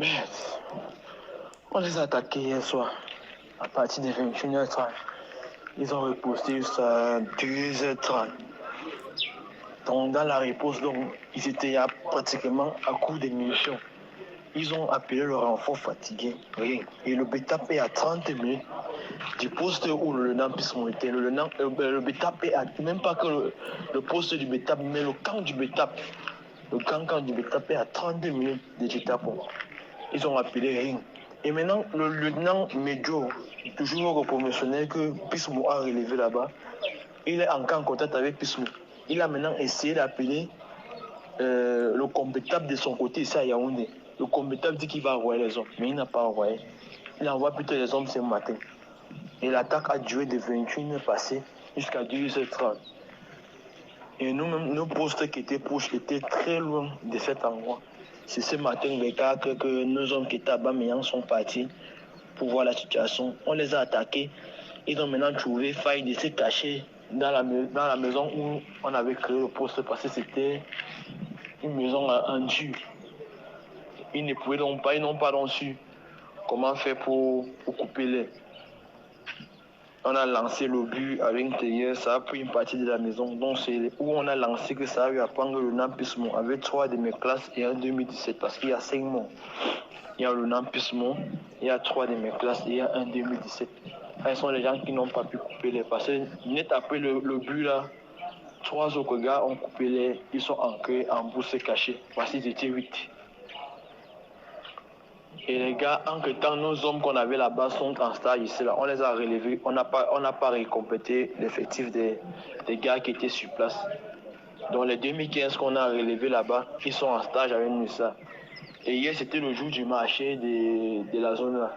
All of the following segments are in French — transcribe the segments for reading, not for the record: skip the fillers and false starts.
Mais on les a attaqués hier soir, à partir de 21h30. Ils ont reposté jusqu'à 2h30. Donc dans la riposte, ils étaient pratiquement à court de munitions. Ils ont appelé le renfort fatigué, rien. Et le BTAP est à 30 minutes du poste où le lieutenant Pismo était. Le BTAP est à, même pas que le poste du BTAP, mais le camp du BTAP. Le camp du BTAP est à 32 minutes de Jetapo. Ils ont appelé rien. Et maintenant, le lieutenant Medjo, toujours promotionnel que Pismo a relevé là-bas, il est encore en contact avec Pismo. Il a maintenant essayé d'appeler le compétable de son côté ici à Yaoundé. Le compétable dit qu'il va envoyer les hommes, mais il n'a pas envoyé. Il envoie plutôt les hommes ce matin. Et l'attaque a duré de 21h passées jusqu'à 2h30. Et nous-mêmes, nos postes qui étaient proches étaient très loin de cet endroit. C'est ce matin, les gars, que nos hommes qui étaient à Bameyang sont partis pour voir la situation. On les a attaqués. Ils ont maintenant trouvé faille de se cacher dans la maison où on avait créé le poste parce que c'était une maison en dur. Ils ne pouvaient donc pas, ils n'ont pas su comment faire pour couper les. On a lancé le but à l'intérieur, ça a pris une partie de la maison. Donc c'est où on a lancé que ça a eu à prendre le Nampismo avec 3 de mes classes et en 2017 parce qu'il y a 5 mois. Il y a le Nampismo, il y a 3 de mes classes et il y a un 2017. Ce sont les gens qui n'ont pas pu couper les. Parce que net après le but là, 3 autres gars ont coupé les. Ils sont ancrés en bourse cachée parce qu'ils étaient 8. Et les gars, en que temps, nos hommes qu'on avait là-bas sont en stage ici, là, on les a relevés. On n'a pas récomplété l'effectif des gars qui étaient sur place. Donc les 2015 qu'on a relevés là-bas, ils sont en stage avec nous ça. Et hier, c'était le jour du marché de la zone là.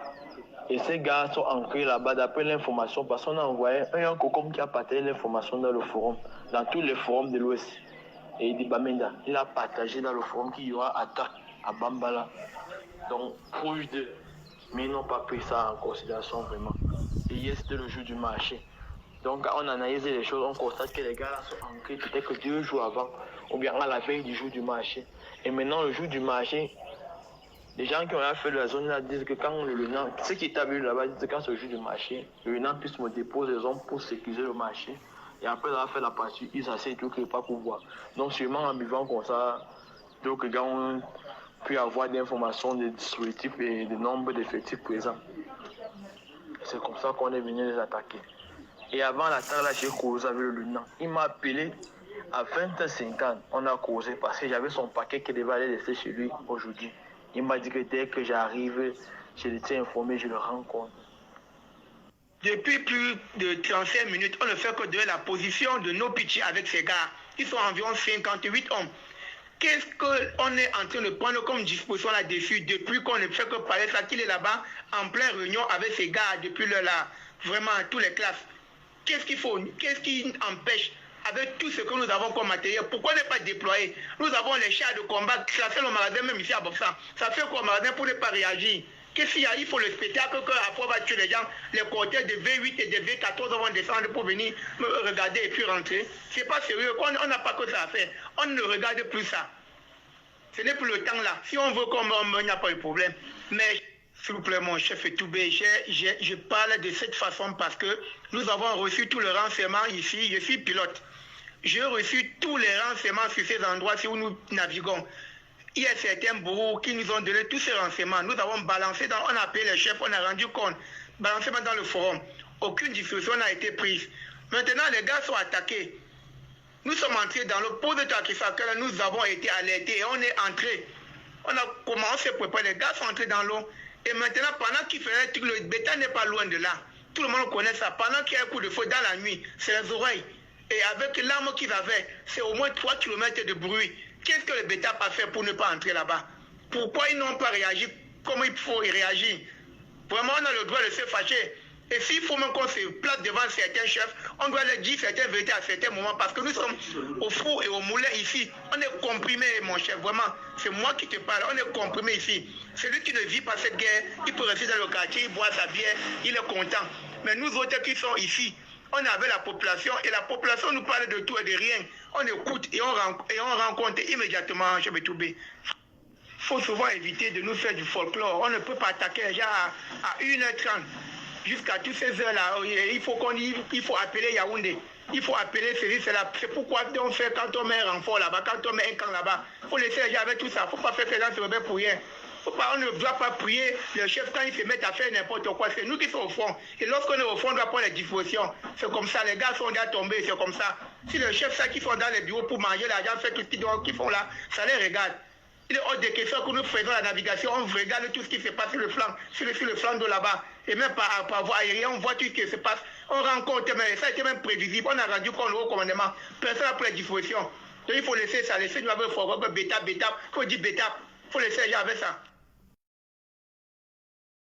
Et ces gars sont ancrés là-bas d'après l'information, parce qu'on a envoyé un cocom qui a partagé l'information dans le forum, dans tous les forums de l'Ouest. Et de Bamenda, il a partagé dans le forum qu'il y aura attaque à Bambala. Donc, proche de. Mais ils n'ont pas pris ça en considération vraiment. Et hier, c'était le jour du marché. Donc, quand on analyse les choses, on constate que les gars là sont ancrés peut-être que 2 jours avant, ou bien à la veille du jour du marché. Et maintenant, le jour du marché, les gens qui ont fait de la zone là disent que quand le lieutenant, ceux qui étaient là-bas disent que quand c'est le jour du marché, le lieutenant puisse me déposer les hommes pour sécuriser le marché. Et après avoir fait la partie, ils essaient tout que pas pour voir. Donc, sûrement en vivant comme ça, donc les gars ont pu avoir des informations des dispositifs et des nombres d'effectifs présents. C'est comme ça qu'on est venu les attaquer. Et avant l'attaque, là, j'ai causé avec le lieutenant. Il m'a appelé à 20h50. On a causé parce que j'avais son paquet qui devait aller laisser chez lui aujourd'hui. Il m'a dit que dès que j'arrive, je l'étais informé, je le rencontre. Depuis plus de 35 minutes, on ne fait que donner la position de nos pitchers avec ces gars. Ils sont environ 58 hommes. Qu'est-ce qu'on est en train de prendre comme disposition là-dessus depuis qu'on ne fait que parler ça, qu'il est là-bas en pleine réunion avec ces gars depuis là, vraiment tous les classes. Qu'est-ce qu'il faut? Qu'est-ce qui empêche avec tout ce que nous avons comme matériel? Pourquoi ne pas déployer? Nous avons les chars de combat, ça fait le magasin même ici à Bobsa. Ça fait quoi le magasin pour ne pas réagir? Qu'est-ce qu'il y a? Il faut le spectacle qu'après on va tuer les gens, les cortèges de V8 et de V14 vont descendre pour venir me regarder et puis rentrer. C'est pas sérieux, on n'a pas que ça à faire. On ne regarde plus ça. Ce n'est plus le temps là. Si on veut il n'y a pas de problème. Mais s'il vous plaît, mon chef Toubé, je parle de cette façon parce que nous avons reçu tout le renseignement ici. Je suis pilote. J'ai reçu tous les renseignements sur ces endroits où nous naviguons. Il y a certains bourreaux qui nous ont donné tous ces renseignements. Nous avons balancé, on a appelé les chefs, on a rendu compte. Balancé dans le forum. Aucune discussion n'a été prise. Maintenant, les gars sont attaqués. Nous sommes entrés dans le port de Takisaka, nous avons été alertés et on est entrés. On a commencé à préparer, les gars sont entrés dans l'eau. Et maintenant, pendant qu'il faisait tout, le bétail n'est pas loin de là. Tout le monde connaît ça. Pendant qu'il y a un coup de feu dans la nuit, c'est les oreilles. Et avec l'arme qu'ils avaient, c'est au moins 3 km de bruit. Qu'est-ce que le bétail a fait pour ne pas entrer là-bas? Pourquoi ils n'ont pas réagi comme il faut réagir? Vraiment, on a le droit de se fâcher. Et s'il faut même qu'on se place devant certains chefs, on doit leur dire certaines vérités à certains moments parce que nous sommes au four et au moulin ici. On est comprimé, mon chef, vraiment. C'est moi qui te parle, on est comprimé ici. Celui qui ne vit pas cette guerre, il peut rester dans le quartier, il boit sa bière, il est content. Mais nous autres qui sommes ici, on est avec la population et la population nous parle de tout et de rien. On écoute et on rencontre immédiatement, chef Toubé. faut souvent éviter de nous faire du folklore. On ne peut pas attaquer les gens à 1h30 jusqu'à toutes ces heures-là. Il faut appeler Yaoundé. Il faut appeler cela. C'est pourquoi on fait quand on met un renfort là-bas, quand on met un camp là-bas. Il faut laisser les gens avec tout ça. Il ne faut pas faire que les gens se rebellent pour rien. On ne doit pas prier le chef quand il se met à faire n'importe quoi. C'est nous qui sommes au front. Et lorsqu'on est au front, on doit prendre les dispositions. C'est comme ça. Les gars sont déjà tombés. C'est comme ça. Si le chef sait qu'ils sont dans les bureaux pour manger l'argent, fait tout ce qu'ils font là, ça les regarde. Il est hors de question que nous faisons la navigation, on regarde tout ce qui se passe sur le flanc, sur le flanc de là-bas. Et même par voie aérienne, on voit tout ce qui se passe. On rencontre, mais ça a été même prévisible. On a rendu compte au commandement. Personne n'a pris les dispositions. Donc il faut laisser ça, laisser nous avec le bêta. Il faut dire bêta. Il faut laisser les gens avec ça.